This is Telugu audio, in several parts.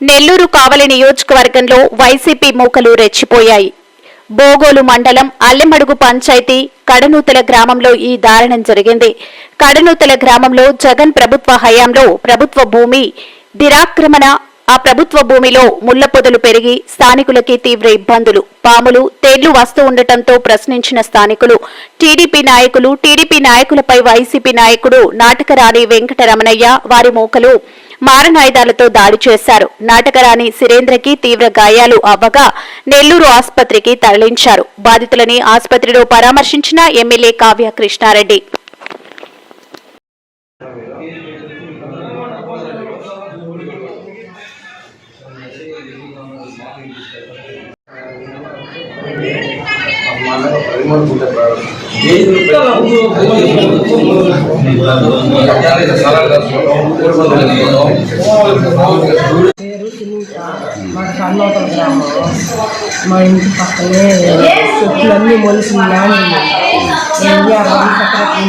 నెల్లూరు కావలి నియోజకవర్గంలో వైసీపీ మూకలు రెచ్చిపోయాయి. బోగోలు మండలం అల్లెమడుగు పంచాయతీ కడనూతల గ్రామంలో ఈ దారుణం జరిగింది. కడనూతల గ్రామంలో జగన్ ప్రభుత్వ హయాంలో ప్రభుత్వ భూమి దిరాక్రమణ, ఆ ప్రభుత్వ భూమిలో ముళ్ల పొదలు పెరిగి స్థానికులకి తీవ్ర ఇబ్బందులు, పాములు, తేళ్లు వస్తూ ఉండటంతో ప్రశ్నించిన స్థానికులు టీడీపీ నాయకులపై వైసీపీ నాయకుడు నాటకరాణి వెంకటరమణయ్య వారి మూకలు మారణాయుధాలతో దాడి చేశారు. నాటకరాణి సురేంద్రకి తీవ్ర గాయాలు అవ్వగా నెల్లూరు ఆసుపత్రికి తరలించారు. బాధితులని ఆసుపత్రిలో పరామర్శించిన ఎమ్మెల్యే కావ్య కృష్ణారెడ్డి. మా కన్నోతల గ్రామంలో మా ఇంటి పక్కనే చెట్లన్నీ మొలిసిన ల్యాండ్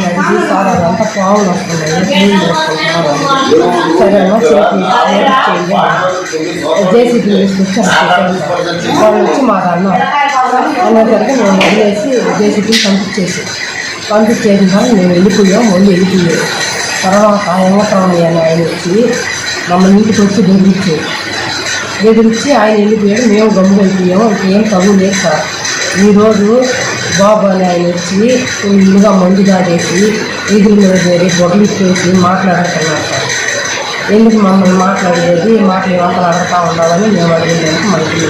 అడిగి సార్ అదంతా పావులు వస్తున్నాయి, క్లీన్ చేసుకుంటున్నారు. సరేనా జేసీబీ తీసుకొచ్చారు. వాళ్ళు వచ్చి మాకు అన్నారు. అనేసరికి మేము వదిలేసి జేసీబీ పంపించేసిన తర్వాత మేము వెళ్ళిపోయాం. తర్వాత ఎంగస్వామి అని ఆయన వచ్చి మమ్మల్ని ఇంటికి వచ్చి బెదిరించి ఆయన వెళ్ళిపోయాడు. మేము గమ్ము వెళ్ళిపోయాము. ఇంకేం తగు లేదు సార్. ఈరోజు బాబు అని ఆయన వచ్చి ఇల్లుగా మందు దాడేసి ఈదుల మీద చేరి బొడ్లు చేసి మాట్లాడుతున్నారు సార్. ఎందుకు మమ్మల్ని మాట్లాడేది మాటలు ఏమంతా అడగతా ఉండాలని మేము అడిగినందుకు మనకి